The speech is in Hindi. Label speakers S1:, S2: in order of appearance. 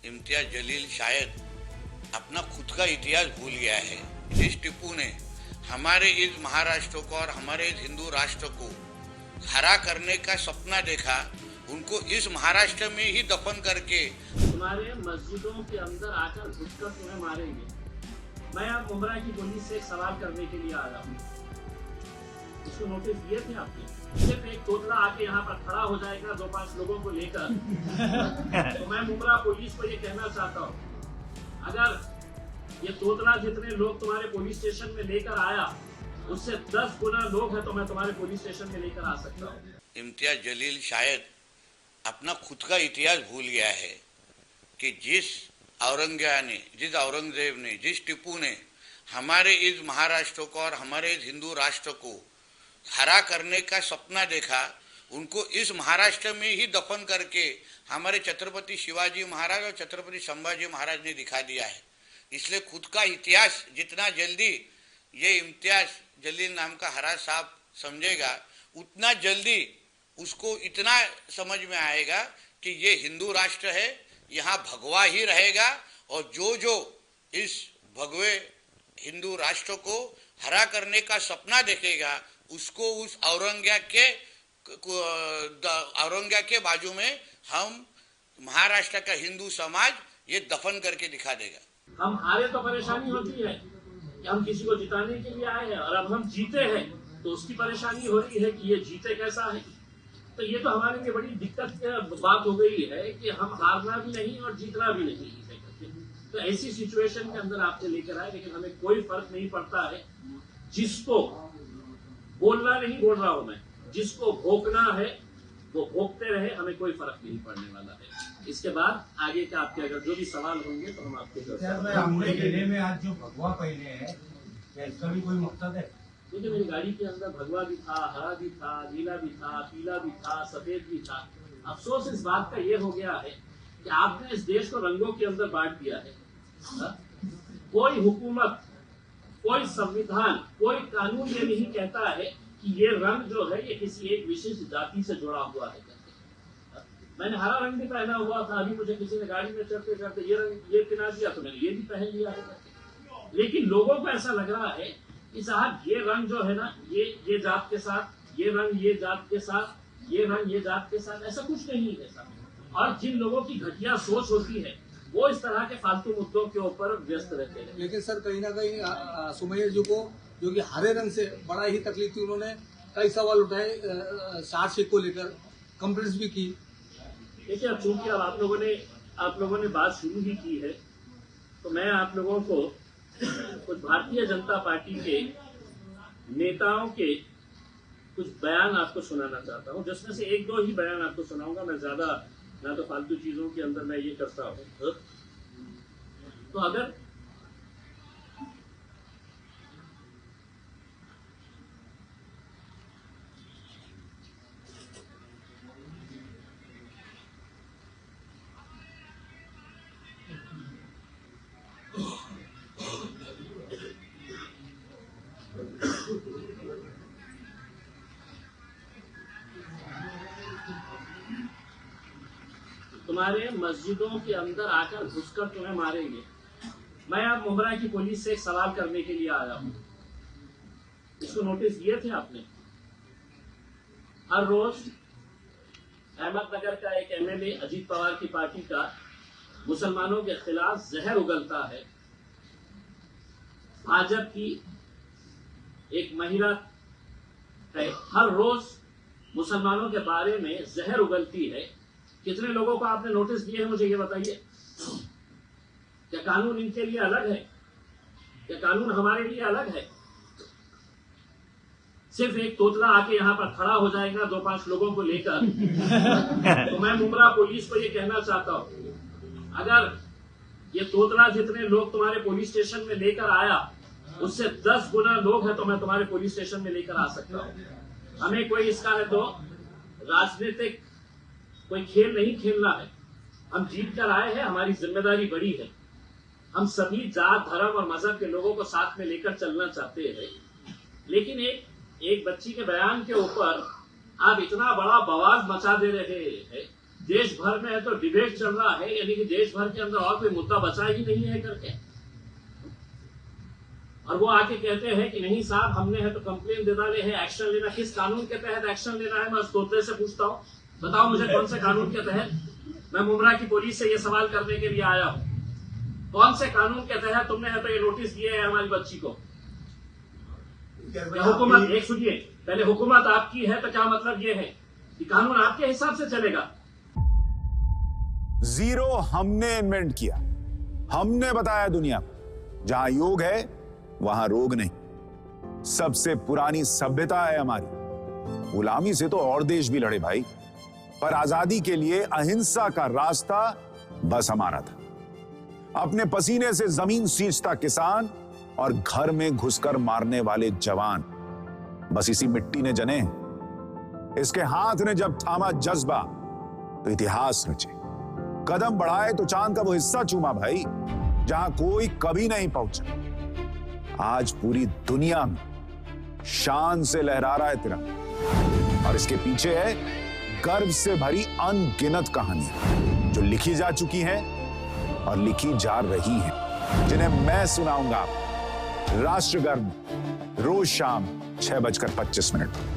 S1: इम्तियाज जलील शायद अपना खुद का इतिहास भूल गया है। जिस टिप्पू ने हमारे इस महाराष्ट्र को और हमारे इस हिंदू राष्ट्र को हरा करने का सपना देखा, उनको इस महाराष्ट्र में ही दफन करके
S2: तुम्हारे मस्जिदों के अंदर आकर घुसकर तुम्हें मारेंगे। मैं अब मुमरा की पुलिस से एक सवाल करने के लिए आया हूँ। इसको नोटिस दिए थे आपने? सिर्फ एक तोतला आके यहाँ पर खड़ा हो जाएगा 2-5 लोगों को लेकर तो मैं मुमरा पुलिस को ये कहना चाहता हूँ, अगर ये तोतला जितने लोग तुम्हारे पुलिस स्टेशन में लेकर आया उससे 10 गुना लोग हैं तो मैं तुम्हारे पुलिस स्टेशन में लेकर आ सकता हूँ।
S1: इम्तियाज जलील शायद अपना खुद का इतिहास भूल गया है कि जिस औरंगजेब ने, जिस टिप्पू ने हमारे इस महाराष्ट्र को और हमारे इस हिंदू राष्ट्र को हरा करने का सपना देखा, उनको इस महाराष्ट्र में ही दफन करके हमारे छत्रपति शिवाजी महाराज और छत्रपति संभाजी महाराज ने दिखा दिया है। इसलिए खुद का इतिहास जितना जल्दी ये इम्तियाज जलील नाम का हराज साहब समझेगा, उतना जल्दी उसको इतना समझ में आएगा कि ये हिंदू राष्ट्र है, यहाँ भगवा ही रहेगा और जो इस भगवे हिंदू राष्ट्र को हरा करने का सपना देखेगा उसको उस औरंग्या के बाजू में हम महाराष्ट्र का हिंदू समाज ये दफन करके दिखा देगा।
S2: हम हारे तो परेशानी होती है कि हम किसी को जिताने के लिए आए हैं और अब हम जीते हैं तो उसकी परेशानी हो रही है कि ये जीते कैसा है। तो ये तो हमारे लिए बड़ी दिक्कत की बात हो गई है कि हम हारना भी नहीं और जीतना भी नहीं है। तो ऐसी सिचुएशन के अंदर आपसे लेकर आए, लेकिन हमें कोई फर्क नहीं पड़ता है। जिसको बोलना नहीं बोल रहा हूं मैं, जिसको भोंकना है वो भोंकते रहे, हमें कोई फर्क नहीं पड़ने वाला है। इसके बाद आगे का आपके अगर जो भी सवाल होंगे तो हम आपके
S3: में आज जो भगवा पहने हैं इसका भी कोई मकसद है?
S2: देखिए, मेरी गाड़ी के अंदर भगवा भी था, हरा भी था, नीला भी था, पीला भी था, सफेद भी था। अफसोस इस बात का ये हो गया है कि आपने इस देश को रंगों के अंदर बांट दिया है। कोई हुकूमत, कोई संविधान, कोई कानून ये नहीं कहता है कि ये रंग जो है ये किसी एक विशेष जाति से जुड़ा हुआ है। मैंने हरा रंग भी पहना हुआ था, अभी मुझे किसी ने गाड़ी में चढ़ते चढ़ते ये रंग ये पिला दिया तो मैंने ये भी पहन लिया है। लेकिन लोगों को ऐसा लग रहा है कि साहब ये रंग जो है ना, ये जात के साथ, ये रंग ये जात के साथ, ये रंग ये जात के साथ, ऐसा कुछ नहीं है साहब। और जिन लोगों की घटिया सोच होती है वो इस तरह के फालतू मुद्दों के ऊपर व्यस्त रहते हैं।
S3: लेकिन सर कहीं ना कहीं सुमैया जी को जो कि हरे रंग से बड़ा ही तकलीफ थी, उन्होंने कई सवाल उठाए, चार्जशीट को लेकर कंप्लेंट्स भी की।
S2: देखिए, अब चूंकि अब आप लोगों ने बात शुरू ही की है तो मैं आप लोगों को कुछ भारतीय जनता पार्टी के नेताओं के कुछ बयान आपको सुनाना चाहता हूं, जिसमें से 1-2 ही बयान आपको सुनाऊंगा। मैं ज्यादा ना तो फालतू चीजों के अंदर मैं ये करता हूं। तो अगर तुम्हारे मस्जिदों के अंदर आकर घुसकर तुम्हें मारेंगे। मैं अब मुमरा की पुलिस से एक सवाल करने के लिए आया हूँ। इसको नोटिस दिए थे आपने? हर रोज अहमदनगर का एक एमएलए अजीत पवार की पार्टी का मुसलमानों के खिलाफ जहर उगलता है। भाजपा की एक महिला हर रोज मुसलमानों के बारे में जहर उगलती है। कितने लोगों को आपने नोटिस दिए हैं मुझे ये बताइए? क्या कानून इनके लिए अलग है? क्या कानून हमारे लिए अलग है? सिर्फ एक तोतला आके यहाँ पर खड़ा हो जाएगा 2-5 लोगों को लेकर तो मैं मुमरा पुलिस को ये कहना चाहता हूँ, अगर ये तोतला जितने लोग तुम्हारे पुलिस स्टेशन में लेकर आया उससे 10 गुना लोग हैं तो मैं तुम्हारे पुलिस स्टेशन में लेकर आ सकता हूँ। हमें कोई इसका है तो राजनीतिक कोई खेल नहीं खेलना है। हम जीत कर आए हैं, हमारी जिम्मेदारी बड़ी है। हम सभी जात, धर्म और मजहब के लोगों को साथ में लेकर चलना चाहते हैं। लेकिन एक बच्ची के बयान के ऊपर आप इतना बड़ा बवाल मचा दे रहे हैं देश भर में है तो डिबेट चल रहा है, यानी कि देश भर के अंदर और कोई मुद्दा बचा ही नहीं है करके, और वो आके कहते हैं कि नहीं साहब हमने है तो कंप्लेन दे डाले हैं, एक्शन लेना। किस कानून के तहत एक्शन लेना है, मैं उस तोते से पूछता हूँ, बताओ मुझे कौन से कानून के तहत। मैं मुमरा की पुलिस से ये सवाल करने के लिए आया हूँ, कौन से कानून के तहत तुमने है तो ये नोटिस दिए है हमारी बच्ची को। हुकूमत, एक सुनिए, पहले हुकूमत आपकी है तो क्या मतलब ये है कि कानून आपके हिसाब से चलेगा।
S4: जीरो हमने इन्वेंट किया, हमने बताया दुनिया को जहां योग है वहां रोग नहीं। सबसे पुरानी सभ्यता है हमारी। गुलामी से तो और देश भी लड़े भाई, पर आजादी के लिए अहिंसा का रास्ता बस हमारा था। अपने पसीने से जमीन सींचता किसान और घर में घुसकर मारने वाले जवान, बस इसी मिट्टी ने जने। इसके हाथ ने जब थामा जज्बा तो इतिहास रचे। कदम बढ़ाए तो चांद का वो हिस्सा चूमा भाई जहां कोई कभी नहीं पहुंचा। आज पूरी दुनिया में शान से लहरा रहा है तिरंगा, और इसके पीछे है गर्व से भरी अनगिनत कहानियां जो लिखी जा चुकी हैं और लिखी जा रही हैं, जिन्हें मैं सुनाऊंगा राष्ट्रगर्व रोज शाम 6:25 पर।